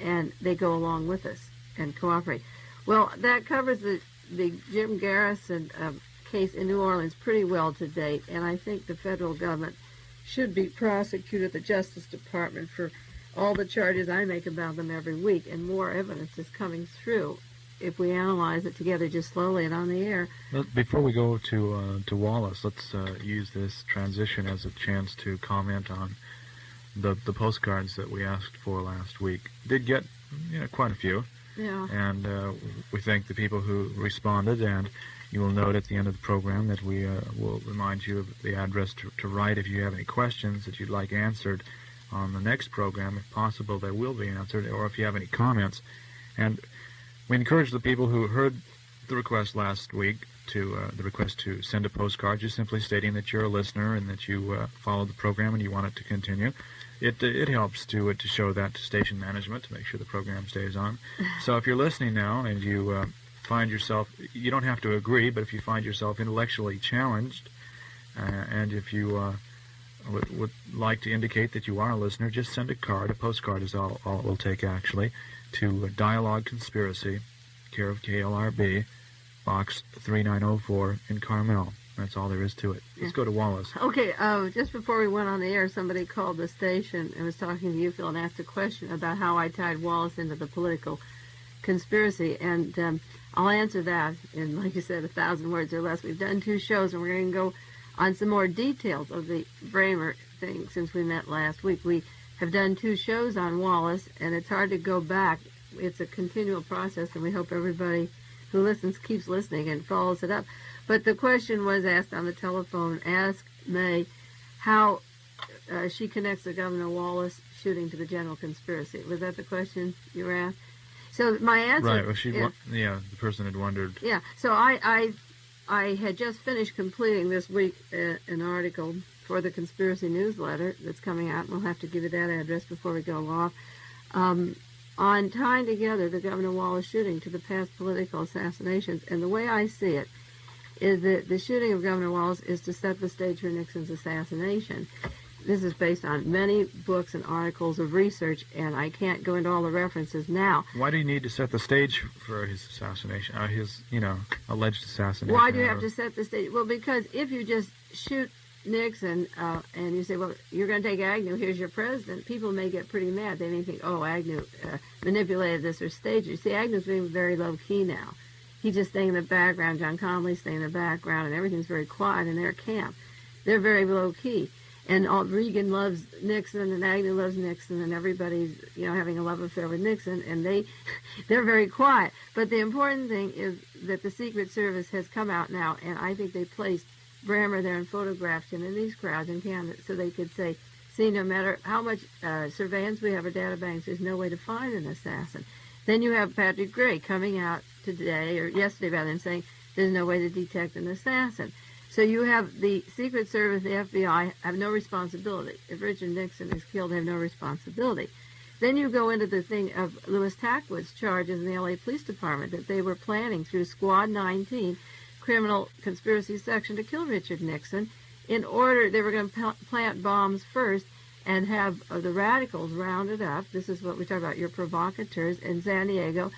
and they go along with us and cooperate. Well, that covers the Jim Garrison case in New Orleans pretty well to date, and I think the federal government should be prosecuted, the Justice Department, for all the charges I make about them every week, and more evidence is coming through if we analyze it together just slowly and on the air. Before we go to Wallace, let's use this transition as a chance to comment on the postcards that we asked for last week. Did get quite a few. Yeah. And we thank the people who responded, and you will note at the end of the program that we will remind you of the address to write if you have any questions that you'd like answered on the next program. If possible, they will be answered, or if you have any comments. And we encourage the people who heard the request last week to send a postcard, just simply stating that you're a listener and that you follow the program and you want it to continue. It helps to show that to station management to make sure the program stays on. So if you're listening now and you find yourself, you don't have to agree, but if you find yourself intellectually challenged, and if you would like to indicate that you are a listener, just send a card. A postcard is all it will take, actually, to Dialogue Conspiracy, care of KLRB, Box 3904 in Carmel. That's all there is to it. Let's go to Wallace. Okay, just before we went on the air, somebody called the station and was talking to you, Phil, and asked a question about how I tied Wallace into the political conspiracy, and I'll answer that in, like you said, 1,000 words or less. We've done 2 shows, and we're going to go on some more details of the Bramer thing since we met last week. We have done 2 shows on Wallace, and it's hard to go back. It's a continual process, and we hope everybody who listens keeps listening and follows it up. But the question was asked on the telephone. Ask Mae how she connects the Governor Wallace shooting to the general conspiracy. Was that the question you were asked? So my answer... Right. Well, the person had wondered. Yeah. So I had just finished completing this week an article for the Conspiracy newsletter that's coming out, and we'll have to give you that address before we go off, on tying together the Governor Wallace shooting to the past political assassinations. And the way I see it is that the shooting of Governor Wallace is to set the stage for Nixon's assassination. This is based on many books and articles of research, and I can't go into all the references now. Why do you need to set the stage for his assassination, his alleged assassination? Why do you have to set the stage? Well, because if you just shoot Nixon and you say, well, you're going to take Agnew, here's your president, people may get pretty mad. They may think, oh, Agnew manipulated this or staged it. You see, Agnew's being very low-key now. He's just staying in the background. John Connolly's staying in the background, and everything's very quiet in their camp. They're very low-key. And Reagan loves Nixon, and Agnew loves Nixon, and everybody's, having a love affair with Nixon, and they're very quiet. But the important thing is that the Secret Service has come out now, and I think they placed Bramer there and photographed him in these crowds in Canada so they could say, see, no matter how much surveillance we have or data banks, there's no way to find an assassin. Then you have Patrick Gray coming out today, or yesterday rather, and saying there's no way to detect an assassin. So you have the Secret Service, the FBI, have no responsibility. If Richard Nixon is killed, they have no responsibility. Then you go into the thing of Louis Tackwood's charges in the L.A. Police Department that they were planning through Squad 19, criminal conspiracy section, to kill Richard Nixon. In order, they were going to plant bombs first and have the radicals rounded up. This is what we talk about, your provocateurs in San Diego.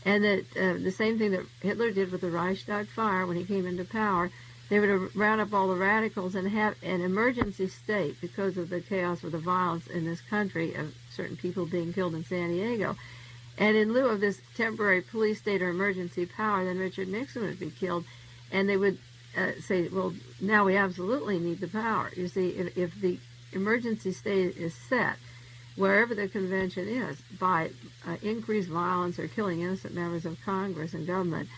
And that the same thing that Hitler did with the Reichstag fire when he came into power. They would round up all the radicals and have an emergency state because of the chaos or the violence in this country of certain people being killed in San Diego. And in lieu of this temporary police state or emergency power, then Richard Nixon would be killed. And they would say, well, now we absolutely need the power. You see, if the emergency state is set, wherever the convention is, by increased violence or killing innocent members of Congress and government,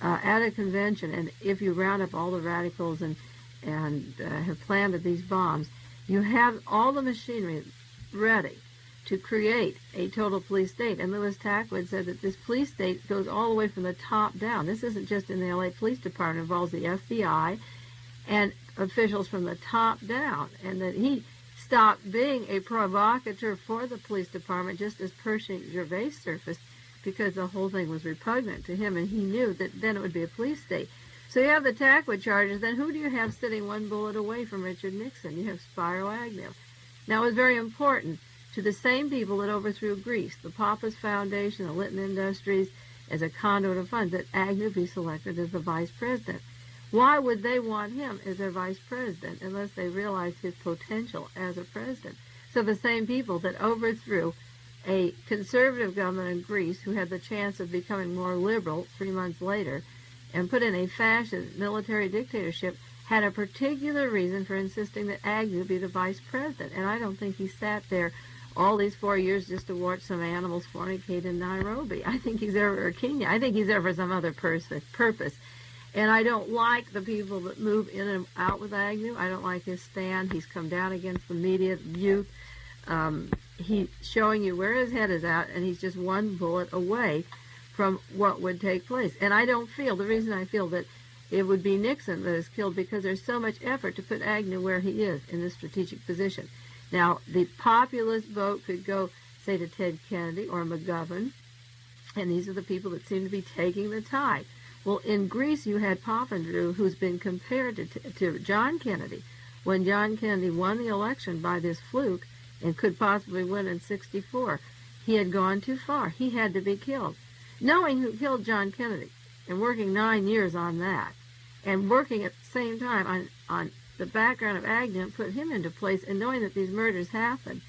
at a convention, and if you round up all the radicals and have planted these bombs, you have all the machinery ready to create a total police state. And Louis Tackwood said that this police state goes all the way from the top down. This isn't just in the L.A. Police Department. It involves the FBI and officials from the top down. And that he stopped being a provocateur for the police department just as Pershing Gervais surfaced, because the whole thing was repugnant to him, and he knew that then it would be a police state. So you have the Tackwood charges, then who do you have sitting one bullet away from Richard Nixon? You have Spiro Agnew. Now, it was very important to the same people that overthrew Greece, the Pappas Foundation, the Litton Industries, as a conduit of funds, that Agnew be selected as the vice president. Why would they want him as their vice president unless they realized his potential as a president? So the same people that overthrew A conservative government in Greece, who had the chance of becoming more liberal 3 months later and put in a fascist military dictatorship, had a particular reason for insisting that Agnew be the vice president. And I don't think he sat there all these 4 years just to watch some animals fornicate in Nairobi. I think he's there for Kenya. I think he's there for some other purpose. And I don't like the people that move in and out with Agnew. I don't like his stand. He's come down against the media, youth. He's showing you where his head is at, and he's just one bullet away from what would take place. And I don't feel, the reason I feel that it would be Nixon that is killed, because there's so much effort to put Agnew where he is in this strategic position. Now, the populist vote could go, say, to Ted Kennedy or McGovern, and these are the people that seem to be taking the tide. Well, in Greece, you had Papandreou, who's been compared to John Kennedy. When John Kennedy won the election by this fluke and could possibly win in 1964, he had gone too far. He had to be killed. Knowing who killed John Kennedy and working 9 years on that, and working at the same time on the background of Agnew and put him into place, and knowing that these murders happened,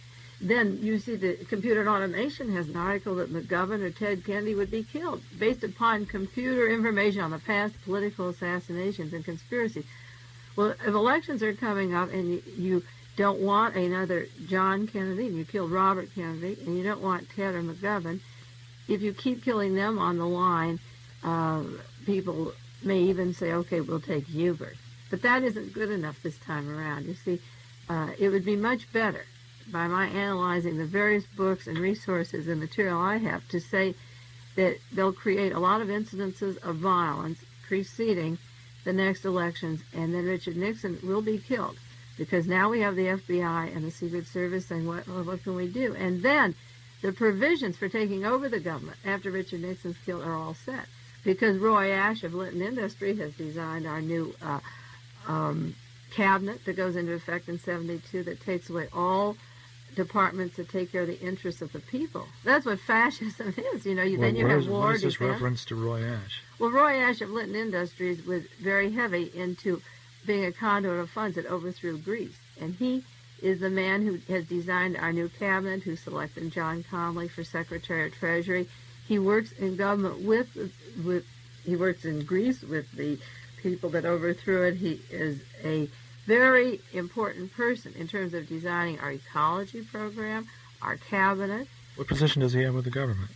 then you see the Computer and Automation has an article that McGovern or Ted Kennedy would be killed based upon computer information on the past political assassinations and conspiracies. Well, if elections are coming up and you don't want another John Kennedy, and you killed Robert Kennedy, and you don't want Ted or McGovern, if you keep killing them on the line, people may even say, okay, we'll take Hubert. But that isn't good enough this time around. You see, it would be much better, by my analyzing the various books and resources and material I have, to say that they'll create a lot of incidences of violence preceding the next elections, and then Richard Nixon will be killed, because now we have the FBI and the Secret Service saying, what can we do? And then the provisions for taking over the government after Richard Nixon's killed are all set, because Roy Ash of Linton Industry has designed our new cabinet that goes into effect in 1972 that takes away all departments that take care of the interests of the people. That's what fascism is. You know, then you have war. What is this defense. reference to Roy Ash? Well, Roy Ash of Linton Industries was very heavy into being a conduit of funds that overthrew Greece. And he is the man who has designed our new cabinet, who selected John Connolly for Secretary of Treasury. He works in government he works in Greece with the people that overthrew it. He is a very important person in terms of designing our ecology program, our cabinet. What position does he have with the government?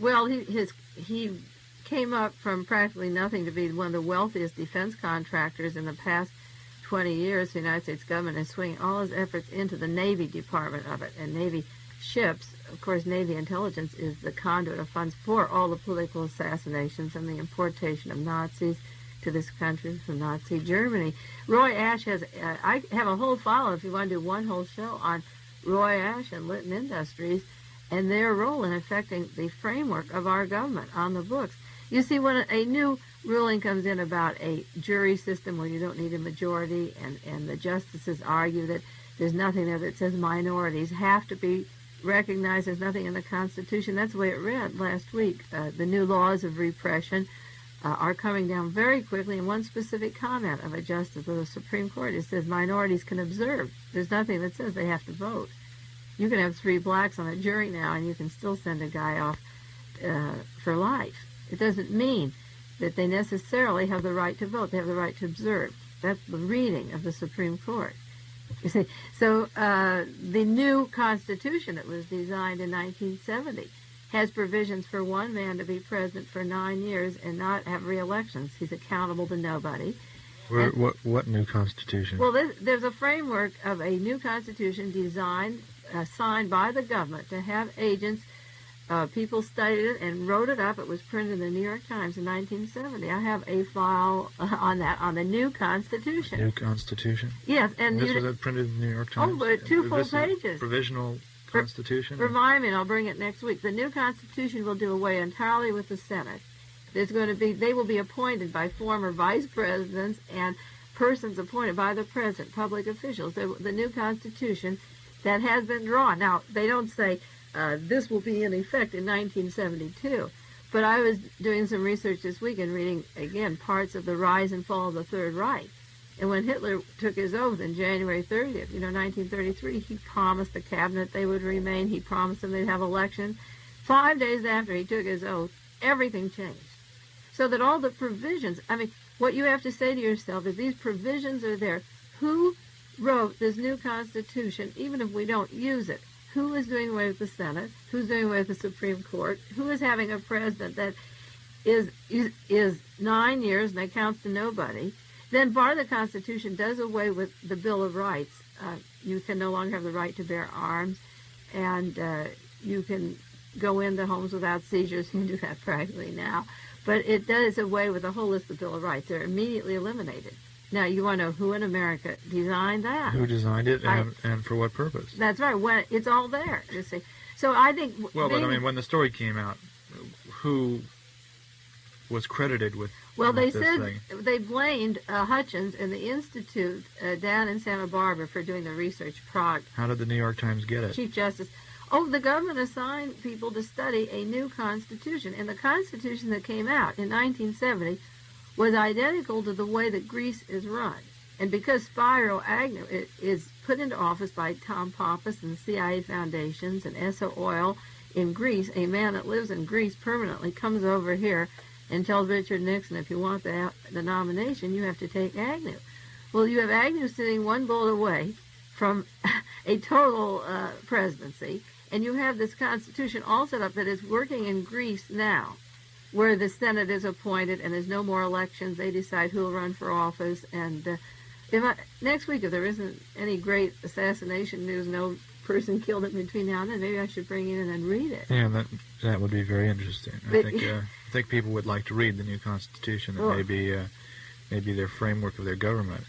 Well, he came up from practically nothing to be one of the wealthiest defense contractors in the past 20 years. The United States government is swinging all his efforts into the Navy department of it, and Navy ships. Of course, Navy intelligence is the conduit of funds for all the political assassinations and the importation of Nazis to this country from Nazi Germany. Roy Ash has, I have a whole file if you want to do one whole show on Roy Ash and Linton Industries and their role in affecting the framework of our government on the books. You see, when a new ruling comes in about a jury system where you don't need a majority, and the justices argue that there's nothing there that says minorities have to be recognized, there's nothing in the Constitution. That's the way it read last week. The new laws of repression are coming down very quickly, and one specific comment of a justice of the Supreme Court, it says minorities can observe. There's nothing that says they have to vote. You can have 3 blacks on a jury now, and you can still send a guy off for life. It doesn't mean that they necessarily have the right to vote. They have the right to observe. That's the reading of the Supreme Court. You see, so the new Constitution that was designed in 1970 has provisions for one man to be president for 9 years and not have re-elections. He's accountable to nobody. What new Constitution? Well, there's a framework of a new Constitution designed, signed by the government to have agents. People studied it and wrote it up. It was printed in the New York Times in 1970. I have a file on that, on the new Constitution. New Constitution? Yes. And this was printed in the New York Times? Oh, but 2 full pages. Provisional Constitution? Remind me, and I'll bring it next week. The new Constitution will do away entirely with the Senate. There's going to be, they will be appointed by former vice presidents and persons appointed by the president, public officials. The new Constitution that has been drawn. Now, they don't say this will be in effect in 1972, but I was doing some research this week and reading, again, parts of the rise and fall of the Third Reich. And when Hitler took his oath in January 30th, 1933, he promised the cabinet they would remain. He promised them they'd have election. 5 days after he took his oath, everything changed. So that all the provisions, what you have to say to yourself is these provisions are there. Who wrote this new Constitution, even if we don't use it? Who is doing away with the Senate? Who's doing away with the Supreme Court? Who is having a president that is 9 years and that counts to nobody? Then part of the Constitution does away with the Bill of Rights. You can no longer have the right to bear arms, and you can go into homes without seizures. You can do that practically now. But it does away with a whole list of Bill of Rights. They're immediately eliminated. Now, you want to know who in America designed that? Who designed it and for what purpose? That's right. When it's all there, you see. So I think... Well, but when the story came out, who was credited with they this said thing? They blamed Hutchins and the Institute down in Santa Barbara for doing the research. Prague. How did the New York Times get it? Chief Justice. Oh, the government assigned people to study a new Constitution, and the Constitution that came out in 1970 was identical to the way that Greece is run. And because Spiro Agnew is put into office by Tom Pappas and the CIA foundations and Esso Oil in Greece, a man that lives in Greece permanently comes over here and tells Richard Nixon, if you want the nomination, you have to take Agnew. Well, you have Agnew sitting one bullet away from a total presidency, and you have this Constitution all set up that is working in Greece now, where the Senate is appointed and there's no more elections. They decide who will run for office. And next week, if there isn't any great assassination news, no person killed in between now and then, maybe I should bring it in and read it. Yeah, that would be very interesting. I think people would like to read the new Constitution. That may be their framework of their government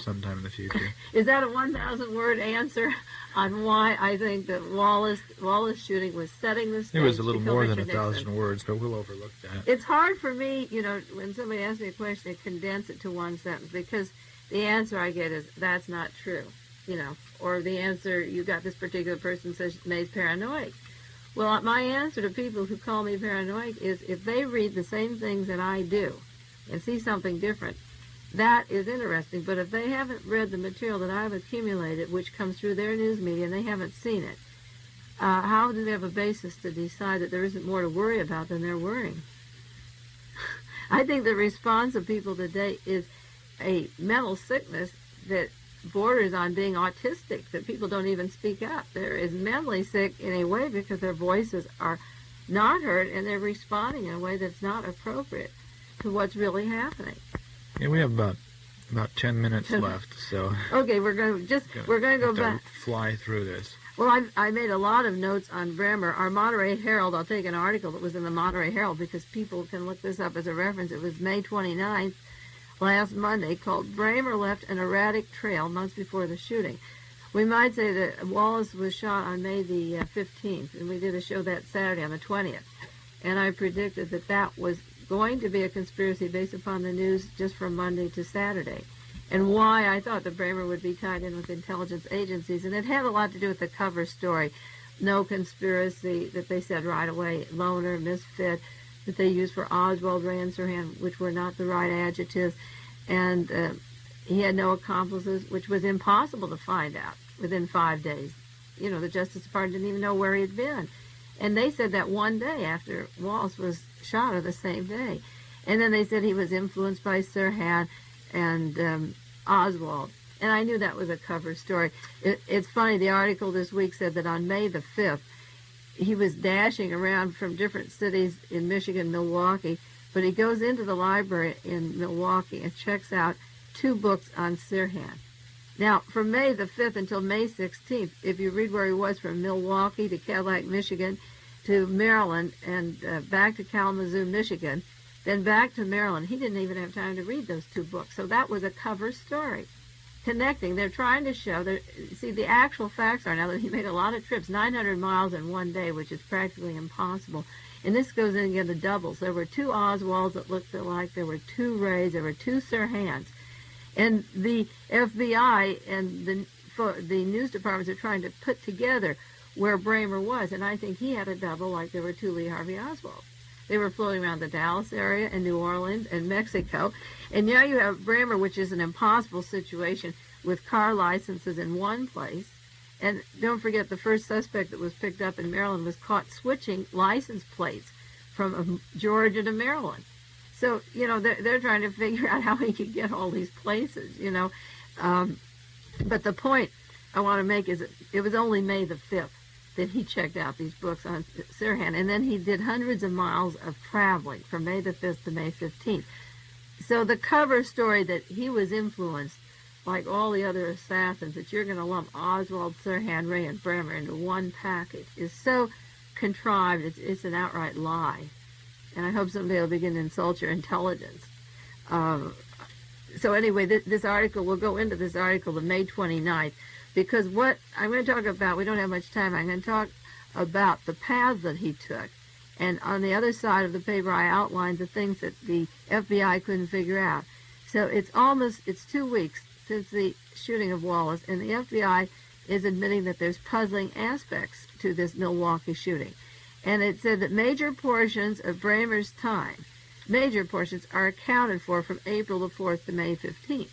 sometime in the future. Is that a 1,000-word answer on why I think that Wallace shooting was setting the stage? It was a little more than Richard 1,000 Nixon. words, but we'll overlook that. It's hard for me, when somebody asks me a question, to condense it to one sentence, because the answer I get is, that's not true, or the answer, you got this particular person says Mae's paranoid. Well, my answer to people who call me paranoid is, if they read the same things that I do and see something different, that is interesting. But if they haven't read the material that I've accumulated, which comes through their news media, and they haven't seen it, how do they have a basis to decide that there isn't more to worry about than they're worrying? I think the response of people today is a mental sickness that borders on being autistic, that people don't even speak up. They're as mentally sick in a way because their voices are not heard, and they're responding in a way that's not appropriate to what's really happening. Yeah, we have about 10 minutes left, so okay, we're going to go back. Fly through this. Well, I made a lot of notes on Bremer. Our Monterey Herald, I'll take an article that was in the Monterey Herald because people can look this up as a reference. It was May 29th, last Monday, called "Bremer Left an Erratic Trail Months Before the Shooting." We might say that Wallace was shot on May the 15th, and we did a show that Saturday on the 20th. And I predicted that was going to be a conspiracy based upon the news just from Monday to Saturday, and why I thought that Bremer would be tied in with intelligence agencies. And it had a lot to do with the cover story. No conspiracy, that they said right away, loner, misfit, that they used for Oswald Ray and Sirhan, which were not the right adjectives. And he had no accomplices, which was impossible to find out within 5 days. The Justice Department didn't even know where he had been. And they said that one day after Wallace was shot, or the same day. And then they said he was influenced by Sirhan and Oswald. And I knew that was a cover story. It's funny, the article this week said that on May the 5th, he was dashing around from different cities in Michigan, Milwaukee, but he goes into the library in Milwaukee and checks out 2 books on Sirhan. Now, from May the 5th until May 16th, if you read where he was from Milwaukee to Cadillac, Michigan, to Maryland, and back to Kalamazoo, Michigan, then back to Maryland, he didn't even have time to read those 2 books. So that was a cover story. Connecting, they're trying to show that, see, the actual facts are now that he made a lot of trips, 900 miles in one day, which is practically impossible. And this goes in again, the doubles. There were 2 Oswalds that looked alike. There were 2 Rays. There were 2 Sirhans. And the FBI and the news departments are trying to put together where Bremer was. And I think he had a double, like there were 2 Lee Harvey Oswalds. They were floating around the Dallas area and New Orleans and Mexico. And now you have Bramer, which is an impossible situation, with car licenses in one place. And don't forget, the first suspect that was picked up in Maryland was caught switching license plates from Georgia to Maryland. So, they're trying to figure out how he could get all these places, But the point I want to make is that it was only May the 5th that he checked out these books on Sirhan, and then he did hundreds of miles of traveling from May the 5th to May 15th. So the cover story that he was influenced, like all the other assassins, that you're going to lump Oswald, Sirhan, Ray, and Bramer into one package is so contrived, it's an outright lie. And I hope someday will begin to insult your intelligence. So anyway, this article, we'll go into this article, the May 29th, because what I'm going to talk about, we don't have much time, I'm going to talk about the paths that he took. And on the other side of the paper, I outlined the things that the FBI couldn't figure out. So it's 2 weeks since the shooting of Wallace, and the FBI is admitting that there's puzzling aspects to this Milwaukee shooting. And it said that major portions of Bramer's time, major portions, are accounted for from April the 4th to May 15th.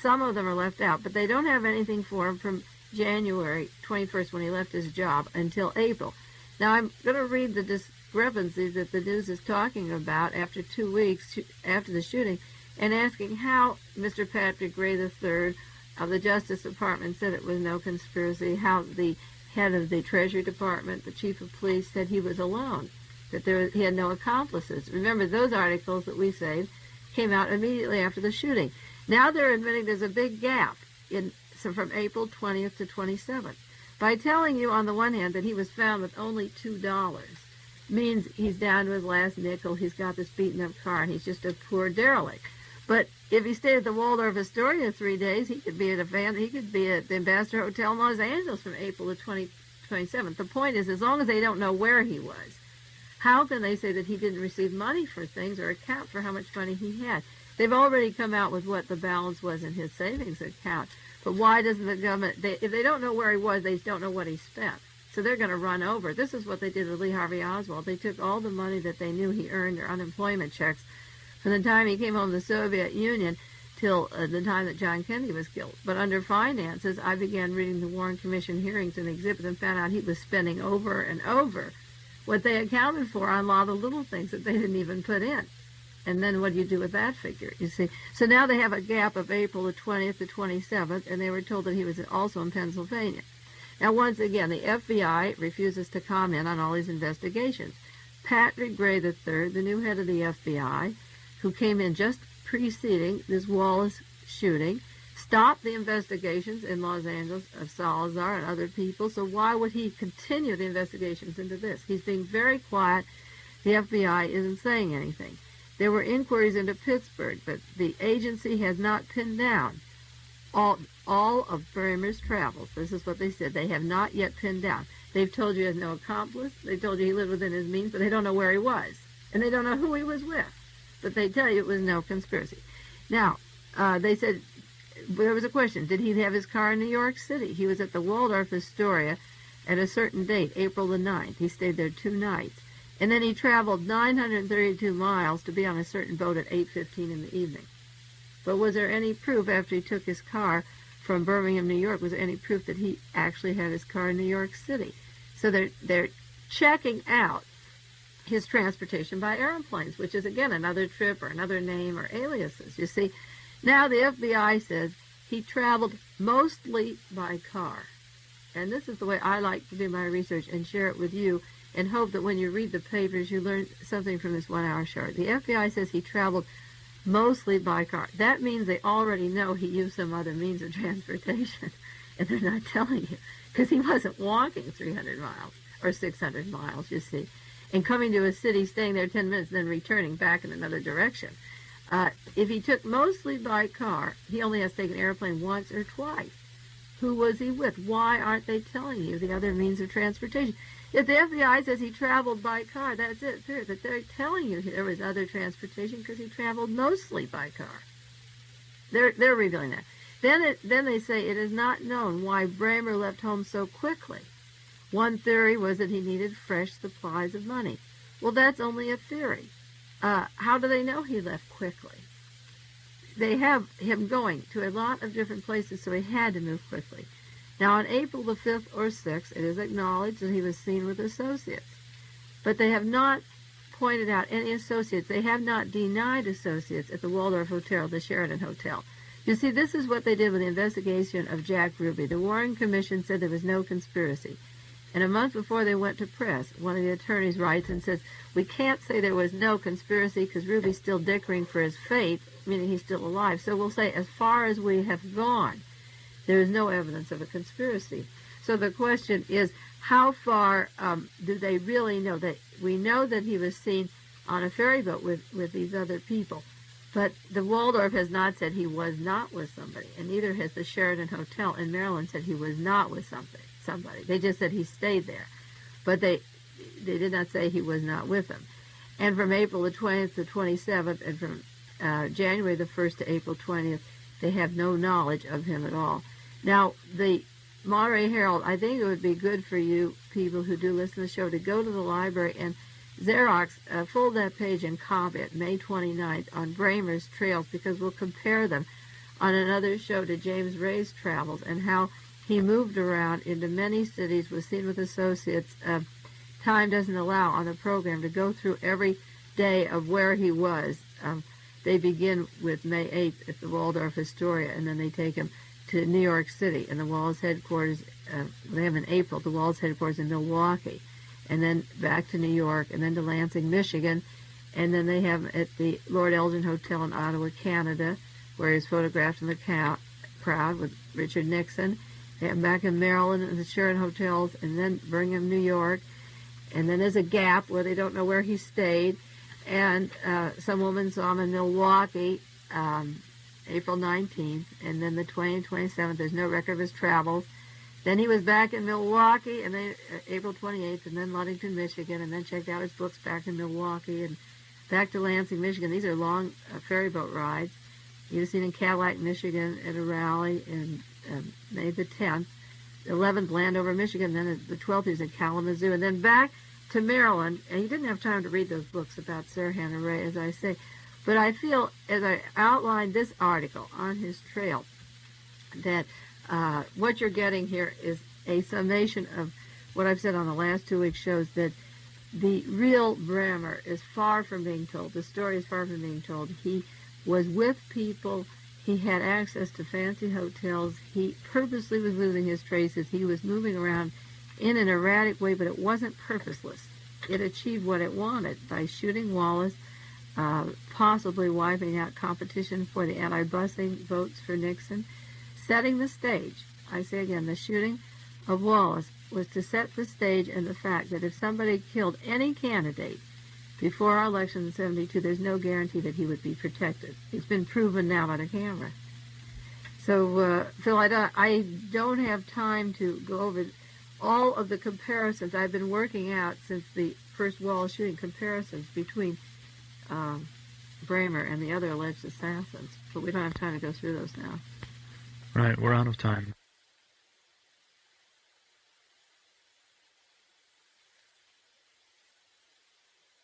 Some of them are left out, but they don't have anything for him from January 21st when he left his job until April. Now, I'm going to read the discrepancies that the news is talking about after 2 weeks after the shooting and asking how Mr. Patrick Gray III of the Justice Department said it was no conspiracy, how the head of the Treasury Department, the chief of police, said he was alone, that he had no accomplices. Remember, those articles that we saved came out immediately after the shooting. Now they're admitting there's a big gap from April 20th to 27th. By telling you, on the one hand, that he was found with only $2 means he's down to his last nickel, he's got this beaten-up car, and he's just a poor derelict. But if he stayed at the Waldorf Astoria 3 days, he could be at the Ambassador Hotel in Los Angeles from April to 27th. The point is, as long as they don't know where he was, how can they say that he didn't receive money for things or account for how much money he had? They've already come out with what the balance was in his savings account. But why doesn't the government, if they don't know where he was, they don't know what he spent. So they're going to run over. This is what they did with Lee Harvey Oswald. They took all the money that they knew he earned, or unemployment checks, from the time he came home to the Soviet Union till the time that John Kennedy was killed. But under finances, I began reading the Warren Commission hearings and exhibits and found out he was spending over and over what they accounted for on a lot of little things that they didn't even put in. And then what do you do with that figure, you see? So now they have a gap of April the 20th to 27th, and they were told that he was also in Pennsylvania. Now, once again, the FBI refuses to comment on all these investigations. Patrick Gray III, the new head of the FBI, who came in just preceding this Wallace shooting, stopped the investigations in Los Angeles of Salazar and other people, so why would he continue the investigations into this? He's being very quiet. The FBI isn't saying anything. There were inquiries into Pittsburgh, but the agency has not pinned down all of Bramer's travels. This is what they said. They have not yet pinned down. They've told you he has no accomplice. They told you he lived within his means, but they don't know where he was. And they don't know who he was with. But they tell you it was no conspiracy. Now, they said, there was a question, did he have his car in New York City? He was at the Waldorf Astoria at a certain date, April the 9th. He stayed there 2 nights. And then he traveled 932 miles to be on a certain boat at 8:15 in the evening. But was there any proof after he took his car from Birmingham, New York, was there any proof that he actually had his car in New York City? So they're checking out his transportation by airplanes, which is, again, another trip or another name or aliases. You see, now the FBI says he traveled mostly by car. And this is the way I like to do my research and share it with you, and hope that when you read the papers, you learn something from this 1-hour show. The FBI says he traveled mostly by car. That means they already know he used some other means of transportation, and they're not telling you, because he wasn't walking 300 miles or 600 miles, you see, and coming to a city, staying there 10 minutes, then returning back in another direction. If he took mostly by car, he only has to take an airplane once or twice. Who was he with? Why aren't they telling you the other means of transportation? If the FBI says he traveled by car, that's it, period. But they're telling you there was other transportation because he traveled mostly by car. They're revealing that. Then they say it is not known why Bramer left home so quickly. One theory was that he needed fresh supplies of money. Well, that's only a theory. How do they know he left quickly? They have him going to a lot of different places, so he had to move quickly. Now, on April the 5th or 6th, it is acknowledged that he was seen with associates. But they have not pointed out any associates. They have not denied associates at the Waldorf Hotel, the Sheraton Hotel. You see, this is what they did with the investigation of Jack Ruby. The Warren Commission said there was no conspiracy. And a month before they went to press, one of the attorneys writes and says, we can't say there was no conspiracy because Ruby's still dickering for his fate, meaning he's still alive. So we'll say, as far as we have gone, there is no evidence of a conspiracy. So the question is, how far do they really know? That we know that he was seen on a ferry boat with these other people. But the Waldorf has not said he was not with somebody, and neither has the Sheraton Hotel in Maryland said he was not with somebody. They just said he stayed there. But they did not say he was not with them. And from April the 20th to 27th, and from January the 1st to April 20th, they have no knowledge of him at all. Now, the Monterey Herald, I think it would be good for you people who do listen to the show to go to the library and Xerox, fold that page and copy it, May 29th, on Bramer's trails, because we'll compare them on another show to James Ray's travels and how he moved around into many cities, was seen with associates. Time doesn't allow on the program to go through every day of where he was. They begin with May 8th at the Waldorf Astoria, and then they take him to New York City and the Wallace headquarters. They have in April the Wallace headquarters in Milwaukee, and then back to New York, and then to Lansing, Michigan, and then they have him at the Lord Elgin Hotel in Ottawa, Canada, where he's photographed in the crowd with Richard Nixon. They have him back in Maryland in the Sheraton hotels, and then bring him to New York, and then there's a gap where they don't know where he stayed, and some woman saw him in Milwaukee, April 19th, and then the 20th and 27th, there's no record of his travels. Then he was back in Milwaukee, and then April 28th, and then Ludington, Michigan, and then checked out his books back in Milwaukee, and back to Lansing, Michigan. These are long ferry boat rides. He was seen in Cadillac, Michigan at a rally in May the 10th. The 11th, Landover, Michigan, then the 12th he was in Kalamazoo, and then back to Maryland. And he didn't have time to read those books about Sirhan and Ray, as I say. But I feel, as I outlined this article on his trail, that what you're getting here is a summation of what I've said on the last 2 weeks' shows, that the real Bremer is far from being told. The story is far from being told. He was with people. He had access to fancy hotels. He purposely was losing his traces. He was moving around in an erratic way, but it wasn't purposeless. It achieved what it wanted by shooting Wallace, possibly wiping out competition for the anti-busing votes for Nixon, setting the stage. I say again, the shooting of Wallace was to set the stage and the fact that if somebody killed any candidate before our election in 72, there's no guarantee that he would be protected. It's been proven now by the camera. So, Phil, I don't have time to go over all of the comparisons I've been working out since the first Wallace shooting, comparisons between Bremer and the other alleged assassins. But we don't have time to go through those now. Right, we're out of time.